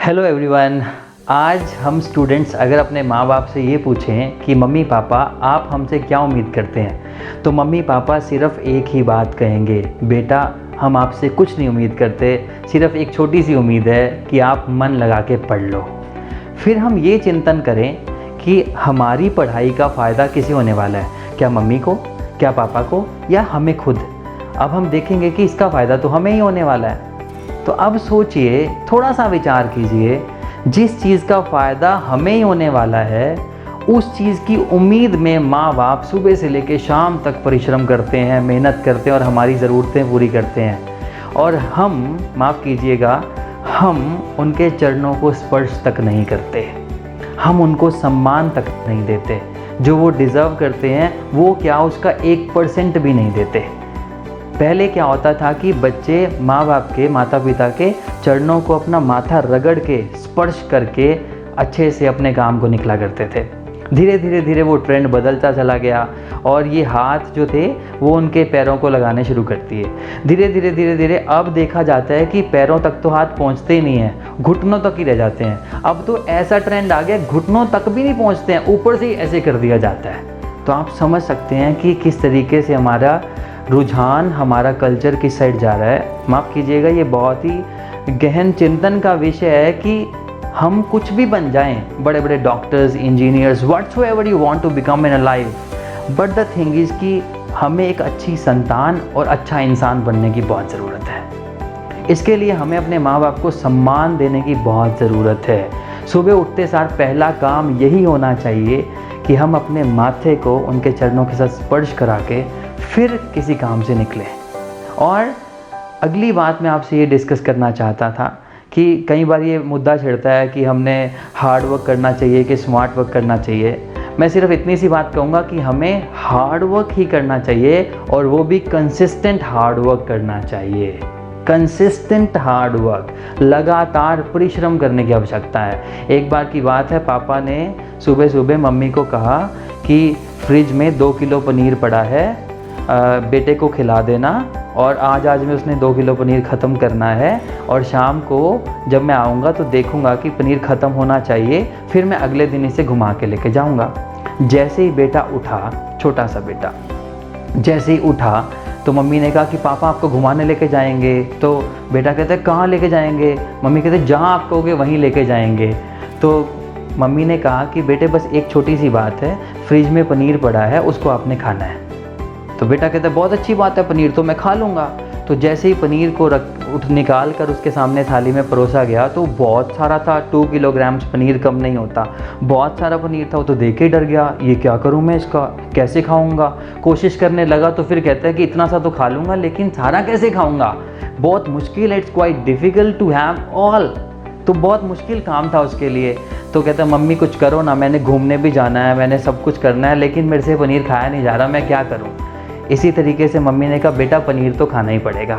Hello everyone. आज हम students अगर अपने माँ बाप से ये पूछें कि मम्मी पापा आप हमसे क्या उम्मीद करते हैं, तो मम्मी पापा सिर्फ एक ही बात कहेंगे, बेटा हम आपसे कुछ नहीं उम्मीद करते, सिर्फ एक छोटी सी उम्मीद है कि आप मन लगा के पढ़ लो। फिर हम ये चिंतन करें कि हमारी पढ़ाई का फ़ायदा किसे होने वाला है, क्या मम्मी को, क्या पापा को, या हमें खुद। अब हम देखेंगे कि इसका फ़ायदा तो हमें ही होने वाला है। तो अब सोचिए, थोड़ा सा विचार कीजिए, जिस चीज़ का फ़ायदा हमें ही होने वाला है उस चीज़ की उम्मीद में माँ बाप सुबह से लेकर शाम तक परिश्रम करते हैं, मेहनत करते हैं और हमारी ज़रूरतें पूरी करते हैं। और हम, माफ़ कीजिएगा, हम उनके चरणों को स्पर्श तक नहीं करते, हम उनको सम्मान तक नहीं देते, जो वो डिज़र्व करते हैं वो क्या उसका 1% भी नहीं देते। पहले क्या होता था कि बच्चे माँ बाप के, माता पिता के चरणों को अपना माथा रगड़ के, स्पर्श करके अच्छे से अपने काम को निकला करते थे। धीरे धीरे वो ट्रेंड बदलता चला गया और ये हाथ जो थे वो उनके पैरों को लगाने शुरू करती है। धीरे धीरे अब देखा जाता है कि पैरों तक तो हाथ पहुँचते ही नहीं हैं, घुटनों तक ही रह जाते हैं। अब तो ऐसा ट्रेंड आ गया, घुटनों तक भी नहीं पहुँचते हैं, ऊपर से ही ऐसे कर दिया जाता है। तो आप समझ सकते हैं कि किस तरीके से हमारा रुझान, हमारा कल्चर किस साइड जा रहा है। माफ़ कीजिएगा, ये बहुत ही गहन चिंतन का विषय है कि हम कुछ भी बन जाएं, बड़े बड़े doctors, engineers, whatsoever you want to become in a life, but the thing is कि हमें एक अच्छी संतान और अच्छा इंसान बनने की बहुत ज़रूरत है। इसके लिए हमें अपने माँ बाप को सम्मान देने की बहुत ज़रूरत है। सुबह उठते सार पहला काम यही होना चाहिए कि हम अपने माथे को उनके चरणों के साथ स्पर्श करा के फिर किसी काम से निकलें। और अगली बात मैं आपसे ये डिस्कस करना चाहता था कि कई बार ये मुद्दा छिड़ता है कि हमने हार्ड वर्क करना चाहिए कि स्मार्ट वर्क करना चाहिए। मैं सिर्फ इतनी सी बात कहूँगा कि हमें हार्ड वर्क ही करना चाहिए, और वो भी कंसिस्टेंट हार्ड वर्क करना चाहिए। कंसिस्टेंट हार्ड वर्क, लगातार परिश्रम करने की आवश्यकता है। एक बार की बात है, पापा ने सुबह सुबह मम्मी को कहा कि फ्रिज में 2 किलो पनीर पड़ा है, बेटे को खिला देना, और आज में उसने 2 किलो पनीर ख़त्म करना है, और शाम को जब मैं आऊँगा तो देखूँगा कि पनीर ख़त्म होना चाहिए, फिर मैं अगले दिन इसे घुमा के लेके जाऊँगा। जैसे ही बेटा उठा, छोटा सा बेटा जैसे ही उठा तो मम्मी ने कहा कि पापा आपको घुमाने लेके जाएंगे। तो बेटा कहता है कहाँ लेके जाएंगे? मम्मी कहते हैं जहाँ आप कहोगे वहीं लेके जाएंगे। तो मम्मी ने कहा कि बेटे बस एक छोटी सी बात है, फ्रिज में पनीर पड़ा है, उसको आपने खाना है। तो बेटा कहता है बहुत अच्छी बात है, पनीर तो मैं खा लूँगा। तो जैसे ही पनीर को निकाल कर उसके सामने थाली में परोसा गया तो बहुत सारा था, 2 किलोग्राम्स पनीर कम नहीं होता, बहुत सारा पनीर था। वो तो देख के डर गया, ये क्या करूँ मैं, इसका कैसे खाऊँगा। कोशिश करने लगा तो फिर कहता है कि इतना सा तो खा लूँगा, लेकिन सारा कैसे खाऊँगा, बहुत मुश्किल है, it's quite difficult to have all. तो बहुत मुश्किल काम था उसके लिए। तो कहता है मम्मी कुछ करो ना, मैंने घूमने भी जाना है, मैंने सब कुछ करना है, लेकिन मेरे से पनीर खाया नहीं जा रहा, मैं क्या करूँ। इसी तरीके से मम्मी ने कहा बेटा पनीर तो खाना ही पड़ेगा,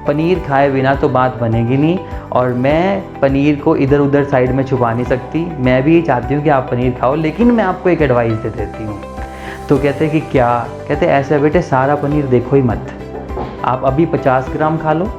पनीर खाए बिना तो बात बनेगी नहीं, और मैं पनीर को इधर उधर साइड में छुपा नहीं सकती, मैं भी चाहती हूँ कि आप पनीर खाओ, लेकिन मैं आपको एक एडवाइस दे देती हूँ। तो कहते कि क्या? कहते ऐसा बेटे, सारा पनीर देखो ही मत, आप अभी 50 ग्राम खा लो,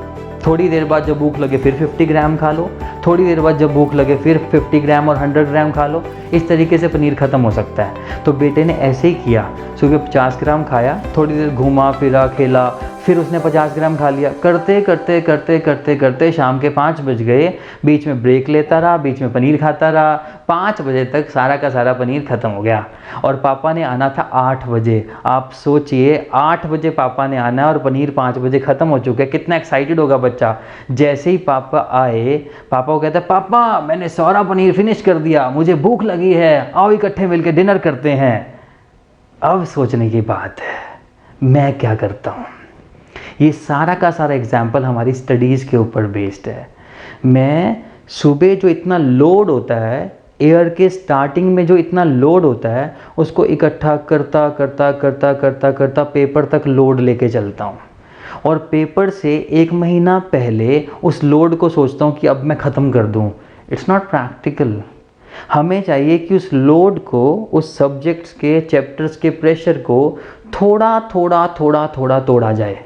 थोड़ी देर बाद जब भूख लगे फिर 50 ग्राम खा लो, थोड़ी देर बाद जब भूख लगे फिर 50 ग्राम और 100 ग्राम खा लो। इस तरीके से पनीर ख़त्म हो सकता है। तो बेटे ने ऐसे ही किया, सुबह 50 ग्राम खाया, थोड़ी देर घूमा फिरा खेला, फिर उसने 50 ग्राम खा लिया। करते करते करते करते करते शाम के 5 बज गए, बीच में ब्रेक लेता रहा, बीच में पनीर खाता रहा, 5 बजे तक सारा का सारा पनीर ख़त्म हो गया। और पापा ने आना था 8 बजे। आप सोचिए, 8 बजे पापा ने आना और पनीर 5 बजे ख़त्म हो चुका है, कितना एक्साइटेड होगा बच्चा। जैसे ही पापा आए, पापा को कहता है पापा मैंने सारा पनीर फिनिश कर दिया, मुझे भूख लगी है, आओ इकट्ठे मिलकर डिनर करते हैं। अब सोचने की बात है, मैं क्या करता हूँ। ये सारा का सारा एग्जाम्पल हमारी स्टडीज़ के ऊपर बेस्ड है। मैं सुबह जो इतना लोड होता है, एयर के स्टार्टिंग में जो इतना लोड होता है, उसको इकट्ठा करता करता करता करता करता पेपर तक लोड लेके चलता हूँ, और पेपर से 1 महीना पहले उस लोड को सोचता हूँ कि अब मैं ख़त्म कर दूँ। It's not practical. हमें चाहिए कि उस लोड को, उस सब्जेक्ट्स के, चैप्टर्स के प्रेशर को थोड़ा थोड़ा थोड़ा थोड़ा तोड़ा जाए।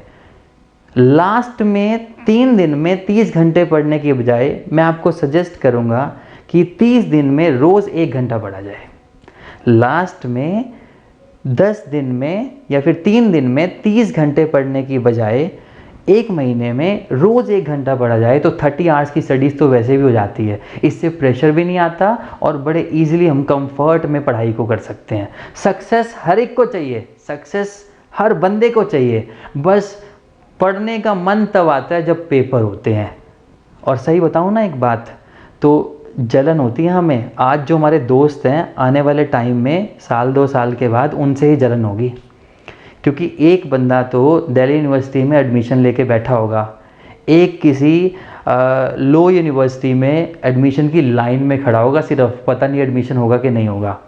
लास्ट में 3 दिन में 30 घंटे पढ़ने के बजाय मैं आपको सजेस्ट करूँगा कि 30 दिन में रोज़ 1 घंटा पढ़ा जाए। लास्ट में 10 दिन में या फिर 3 दिन में 30 घंटे पढ़ने की बजाय 1 महीने में रोज़ 1 घंटा पढ़ा जाए तो 30 आवर्स की स्टडीज़ तो वैसे भी हो जाती है। इससे प्रेशर भी नहीं आता और बड़े इजीली हम कंफर्ट में पढ़ाई को कर सकते हैं। सक्सेस हर एक को चाहिए, सक्सेस हर बंदे को चाहिए, बस पढ़ने का मन तब आता है जब पेपर होते हैं। और सही बताऊँ ना एक बात, तो जलन होती है हमें। आज जो हमारे दोस्त हैं आने वाले टाइम में 1-2 साल के बाद उनसे ही जलन होगी, क्योंकि एक बंदा तो दिल्ली यूनिवर्सिटी में एडमिशन लेके बैठा होगा, एक किसी लो यूनिवर्सिटी में एडमिशन की लाइन में खड़ा होगा, सिर्फ पता नहीं एडमिशन होगा कि नहीं होगा।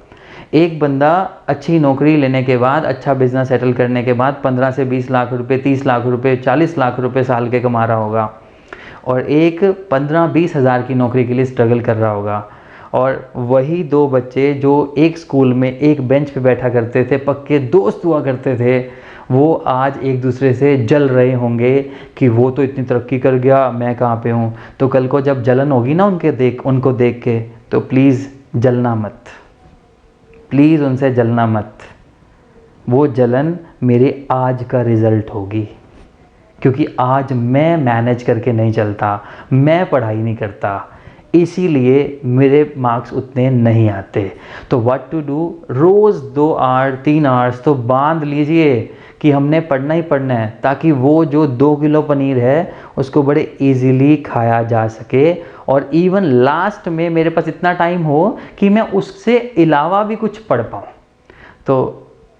एक बंदा अच्छी नौकरी लेने के बाद, अच्छा बिजनेस सेटल करने के बाद 15 से 20 लाख रुपए, 30 लाख रुपए, 40 लाख रुपए साल के कमा रहा होगा, और एक 15-20 हज़ार की नौकरी के लिए स्ट्रगल कर रहा होगा। और वही 2 बच्चे जो एक स्कूल में एक बेंच पे बैठा करते थे, पक्के दोस्त हुआ करते थे, वो आज एक दूसरे से जल रहे होंगे कि वो तो इतनी तरक्की कर गया, मैं कहाँ पे हूँ। तो कल को जब जलन होगी ना उनको देख के, तो प्लीज़ जलना मत, प्लीज़ उनसे जलना मत। वो जलन मेरे आज का रिज़ल्ट होगी, क्योंकि आज मैं मैनेज करके नहीं चलता, मैं पढ़ाई नहीं करता, इसीलिए मेरे मार्क्स उतने नहीं आते। तो व्हाट टू डू, रोज़ 2 आवर 3 आवर्स तो बांध लीजिए कि हमने पढ़ना ही पढ़ना है, ताकि वो जो 2 किलो पनीर है उसको बड़े इजीली खाया जा सके। और इवन लास्ट में मेरे पास इतना टाइम हो कि मैं उससे अलावा भी कुछ पढ़ पाऊँ। तो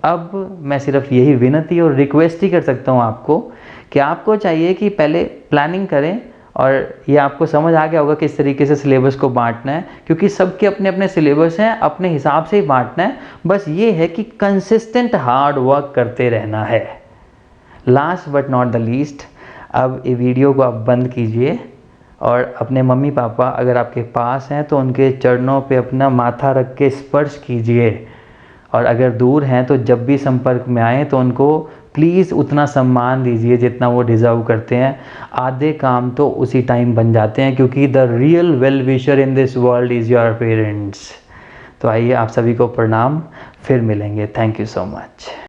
अब मैं सिर्फ यही विनती और रिक्वेस्ट ही कर सकता हूँ आपको, कि आपको चाहिए कि पहले प्लानिंग करें, और ये आपको समझ आ गया होगा किस तरीके से सिलेबस को बांटना है, क्योंकि सबके अपने अपने सिलेबस हैं, अपने हिसाब से ही बांटना है। बस ये है कि कंसिस्टेंट हार्ड वर्क करते रहना है। Last but not the least, अब ये वीडियो को आप बंद कीजिए और अपने मम्मी पापा अगर आपके पास हैं तो उनके चरणों पे अपना माथा रख के स्पर्श कीजिए, और अगर दूर हैं तो जब भी संपर्क में आएँ तो उनको प्लीज़ उतना सम्मान दीजिए जितना वो डिज़र्व करते हैं। आधे काम तो उसी टाइम बन जाते हैं, क्योंकि the real well wisher in this world is your parents. तो आइए, आप सभी को प्रणाम, फिर मिलेंगे। Thank you so much.